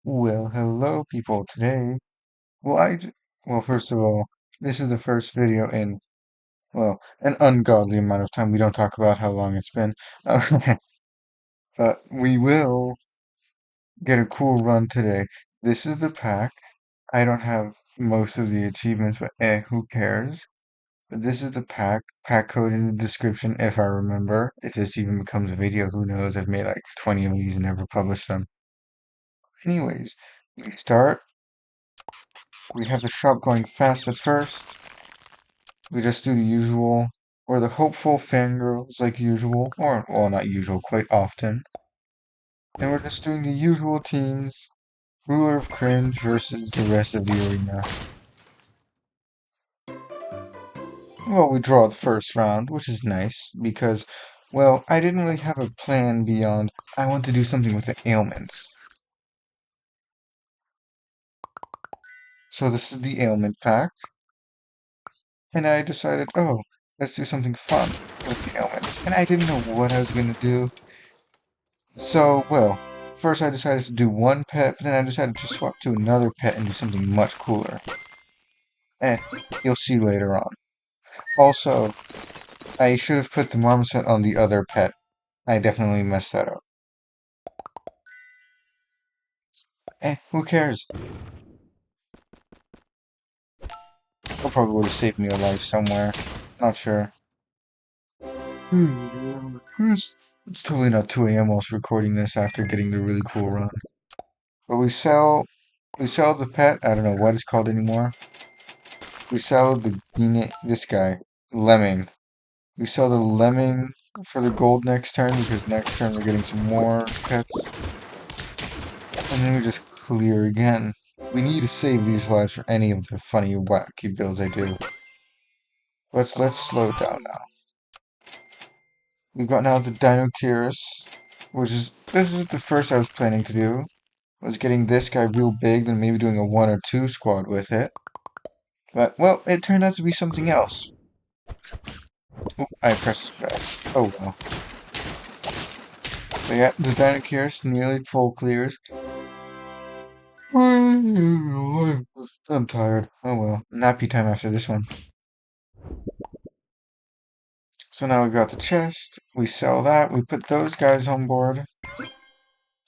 Well, hello people. Today, well, well, first of all, this is the first video in, well, an ungodly amount of time. We don't talk about how long it's been. But we will get a cool run today. This is the pack. I don't have most of the achievements, but who cares? But this is the pack. Pack code in the description if I remember. If this even becomes a video, who knows? I've made like 20 of these and never published them. Anyways, we start. We have the shop going fast at first. We just do the usual, or the hopeful fangirls like usual, or, well, not usual, quite often. And we're just doing the usual teams, Ruler of Cringe versus the rest of the arena. Well, we draw the first round, which is nice, because, well, I didn't really have a plan beyond, I want to do something with the ailments. So this is the ailment pack, and I decided, oh, let's do something fun with the ailments. And I didn't know what I was going to do. So, well, first I decided to do one pet, but then I decided to swap to another pet and do something much cooler. Eh, you'll see later on. Also, I should have put the marmoset on the other pet. I definitely messed that up. Who cares? It probably would have saved me a life somewhere. Not sure. It's totally not 2 a.m. whilst recording this after getting the really cool run. But we sell the pet, I don't know what it's called anymore. We sell this guy, Lemming. We sell the Lemming for the gold next turn because next turn we're getting some more pets. And then we just clear again. We need to save these lives for any of the funny wacky builds I do. Let's slow it down now. We've got now the Dino Curious, this is the first I was planning to do. Was getting this guy real big, then maybe doing a 1 or 2 squad with it. But, well, it turned out to be something else. Oop, I pressed fast. Oh well. So yeah, the Dino Curious nearly full clears. I'm tired. Oh well. Nappy time after this one. So now we've got the chest. We sell that. We put those guys on board.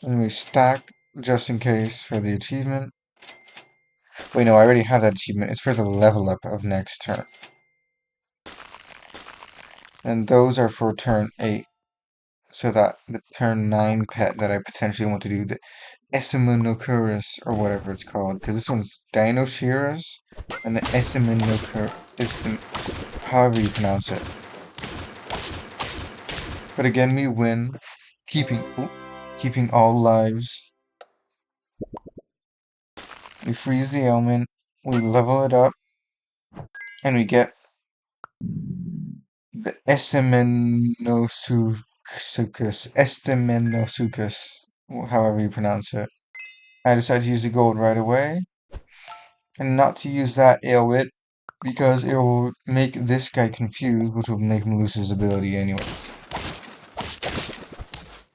And we stack just in case for the achievement. Wait, no, I already have that achievement. It's for the level up of next turn. And those are for turn 8. So that the turn 9 pet that I potentially want to do, the Esiminochurus, or whatever it's called. Because this one's Dinocheirus, and the Esiminochurus, however you pronounce it. But again, we win, keeping all lives. We freeze the ailment, we level it up, and we get the Estemenosuchus, however you pronounce it. I decided to use the gold right away, and not to use that ailwit, because it will make this guy confused, which will make him lose his ability anyways.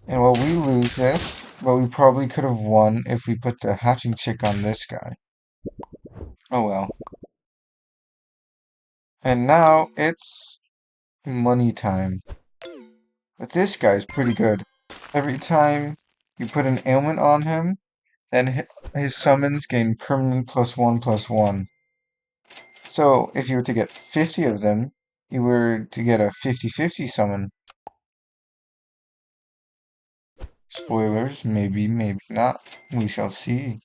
And well, we lose this, but we probably could have won if we put the hatching chick on this guy. Oh well. And now it's money time. But this guy's pretty good. Every time you put an ailment on him, then his summons gain permanent +1/+1. So if you were to get 50 of them, you were to get a 50/50 summon. Spoilers, maybe, maybe not. We shall see.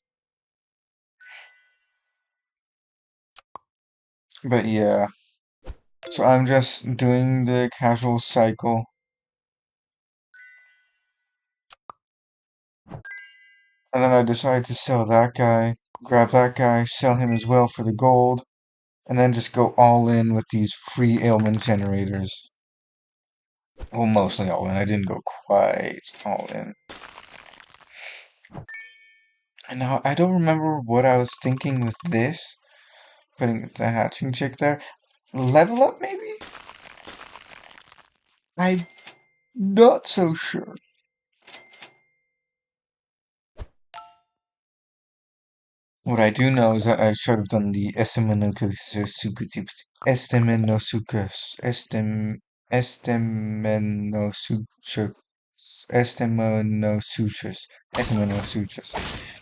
But yeah. So I'm just doing the casual cycle. And then I decide to sell that guy, grab that guy, sell him as well for the gold, and then just go all in with these free ailment generators. Well, mostly all in. I didn't go quite all in. And now I don't remember what I was thinking with this. Putting the hatching chick there. Level up, maybe? I'm not so sure. What I do know is that I should have done the Estemenosuchus.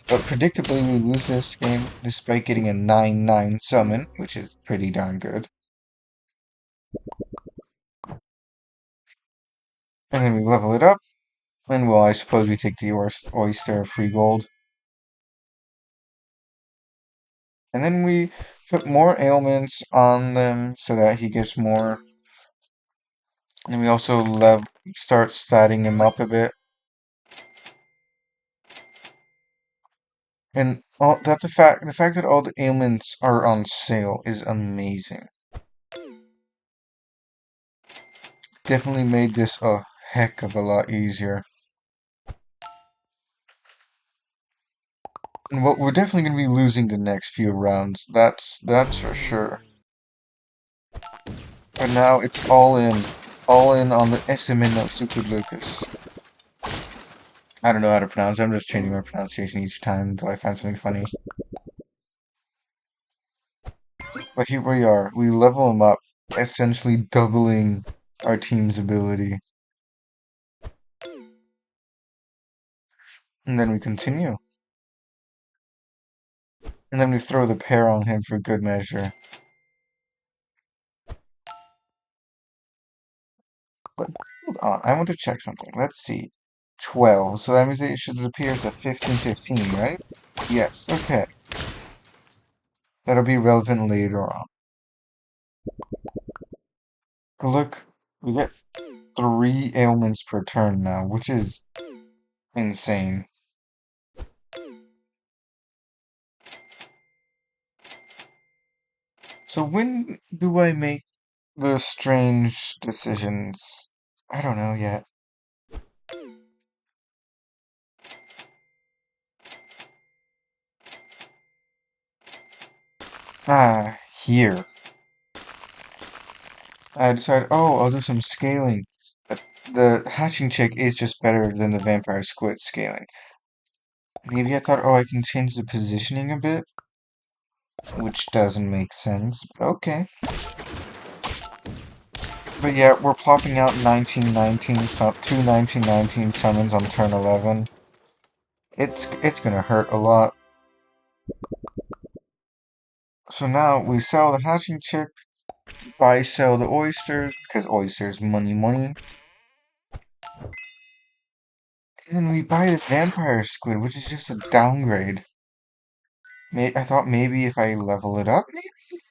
But predictably, we lose this game despite getting a 9/9 summon, which is pretty darn good. And then we level it up, and well, I suppose we take the oyster free gold. And then we put more ailments on them so that he gets more. And we also start statting him up a bit. And all that's the fact that all the ailments are on sale is amazing. Definitely made this a heck of a lot easier. And what we're definitely gonna be losing the next few rounds. That's for sure. But now it's all in on the Esemino Super Lucas. I don't know how to pronounce it. I'm just changing my pronunciation each time until I find something funny. But here we are. We level him up, essentially doubling our team's ability. And then we continue. And then we throw the pair on him for good measure. But hold on, I want to check something. Let's see. 12. So that means it should appear as a 15-15, right? Yes, okay. That'll be relevant later on. But look, we get 3 ailments per turn now, which is insane. So when do I make the strange decisions? I don't know yet. Ah, here. I decided, oh, I'll do some scaling. But the hatching chick is just better than the vampire squid scaling. Maybe I thought, oh, I can change the positioning a bit, which doesn't make sense, but okay. But yeah, we're plopping out 1919, two 1919 summons on turn 11. It's gonna hurt a lot. So now we sell the hatching chick, sell the oysters, because oysters money money. And then we buy the vampire squid, which is just a downgrade. I thought maybe if I level it up, maybe?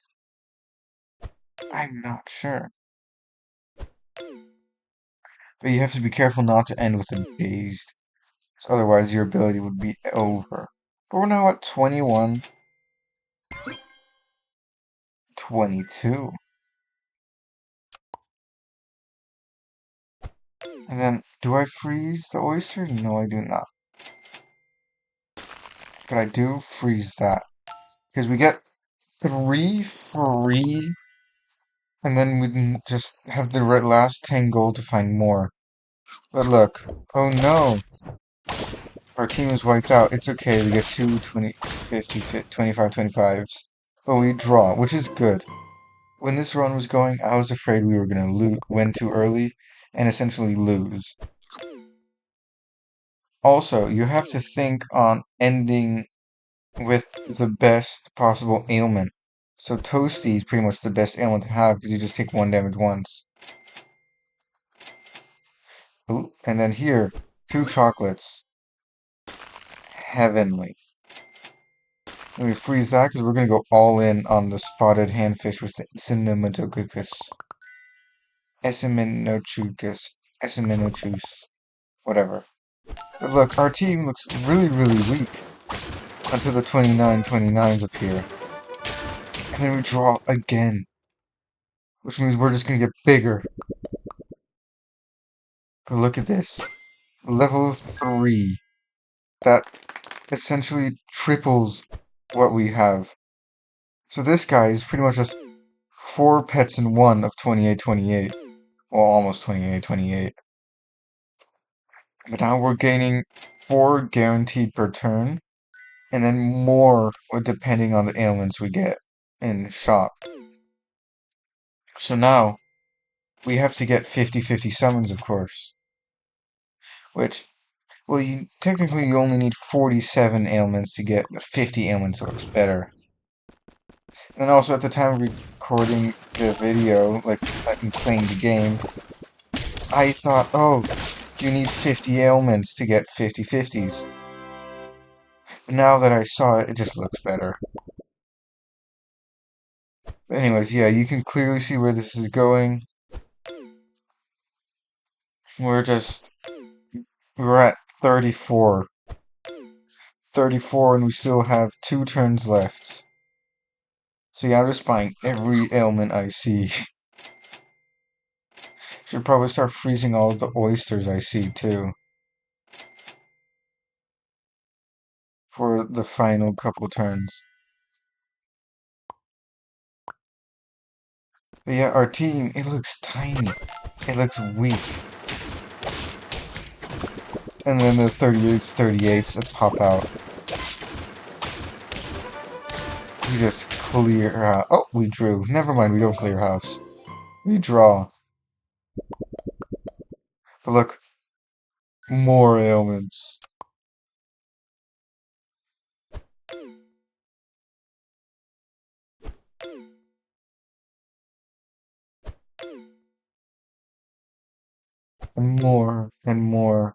I'm not sure. But you have to be careful not to end with a dazed. So otherwise your ability would be over. But we're now at 21. 22. And then, do I freeze the oyster? No, I do not. But I do freeze that. Because we get 3 free, and then we can just have the last 10 gold to find more. But look, oh no! Our team is wiped out. It's okay, we get 2 20, 50, 25, 25s. But we draw, which is good. When this run was going, I was afraid we were going to win too early and essentially lose. Also, you have to think on ending with the best possible ailment. So Toasty is pretty much the best ailment to have because you just take 1 damage once. Ooh, and then here, 2 chocolates. Heavenly. And we freeze that because we're going to go all in on the spotted handfish with the Cinematocucus. Eseminochus. Whatever. But look, our team looks really, really weak until the 29/29s appear. And then we draw again. Which means we're just going to get bigger. But look at this. Level 3. That essentially triples what we have. So this guy is pretty much just 4 pets in 1 of 28/28. Well, almost 28/28. But now we're gaining 4 guaranteed per turn. and then more depending on the ailments we get in shop. So now we have to get 50-50 summons, of course, which, well, technically you only need 47 ailments to get, but 50 ailments looks better. And also at the time of recording the video, like playing the game, I thought, oh, you need 50 ailments to get 50-50s. But now that I saw it, it just looks better. But anyways, yeah, you can clearly see where this is going. We're at 34. 34 and we still have 2 turns left. So yeah, I'm just buying every ailment I see. Should probably start freezing all of the oysters I see too. For the final couple turns. But yeah, our team, it looks tiny. It looks weak. And then the 38s that pop out. We just clear out. Oh, we drew. Never mind, we don't clear house. We draw. But look, more ailments. And more and more.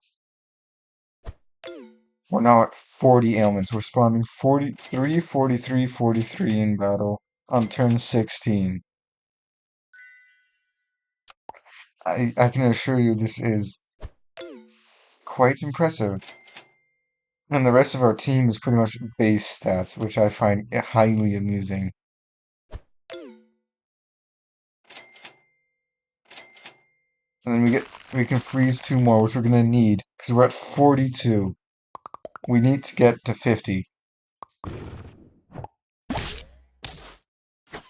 We're now at 40 ailments. We're spawning 43, 43, 43 in battle on turn 16. I can assure you this is quite impressive. And the rest of our team is pretty much base stats, which I find highly amusing. And then we can freeze 2 more, which we're gonna need, because we're at 42. We need to get to 50.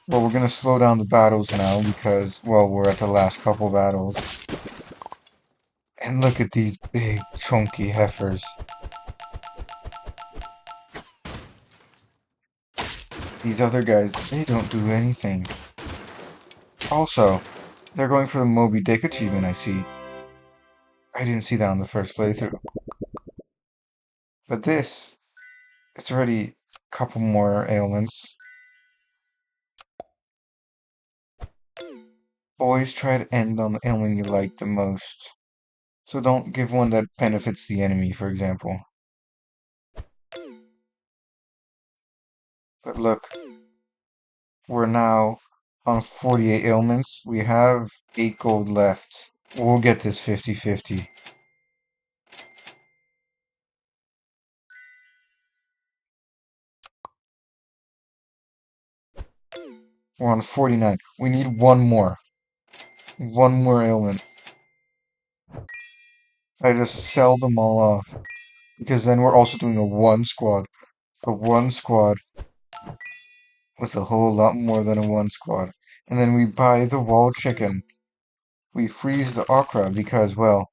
Well, we're gonna slow down the battles now because, well, we're at the last couple battles. And look at these big, chunky heifers. These other guys, they don't do anything. Also, they're going for the Moby Dick achievement, I see. I didn't see that on the first playthrough. But this, it's already a couple more ailments. Always try to end on the ailment you like the most. So don't give one that benefits the enemy, for example. But look, we're now on 48 ailments. We have 8 gold left. We'll get this 50-50. We're on 49. We need one more. One more ailment. I just sell them all off. Because then we're also doing a 1 squad. A 1 squad with a whole lot more than a 1 squad. And then we buy the wall chicken. We freeze the okra because, well,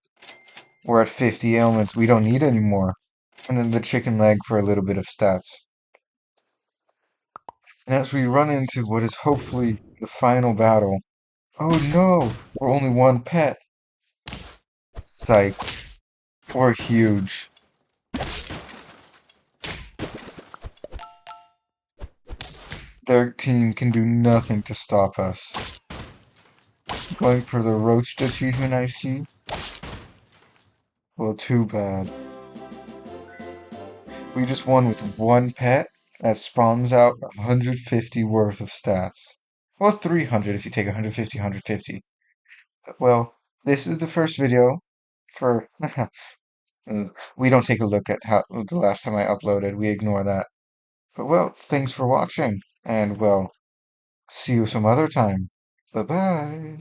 we're at 50 ailments. We don't need any more. And then the chicken leg for a little bit of stats. And as we run into what is hopefully the final battle. Oh no! We're only 1 pet. Psych. We're huge. Their team can do nothing to stop us. Going for the roached achievement, I see. Well, too bad. We just won with 1 pet that spawns out 150 worth of stats. Well, 300 if you take 150, 150. Well, this is the first video for... we don't take a look at how the last time I uploaded. We ignore that. But, well, thanks for watching. And, well, see you some other time. Bye-bye.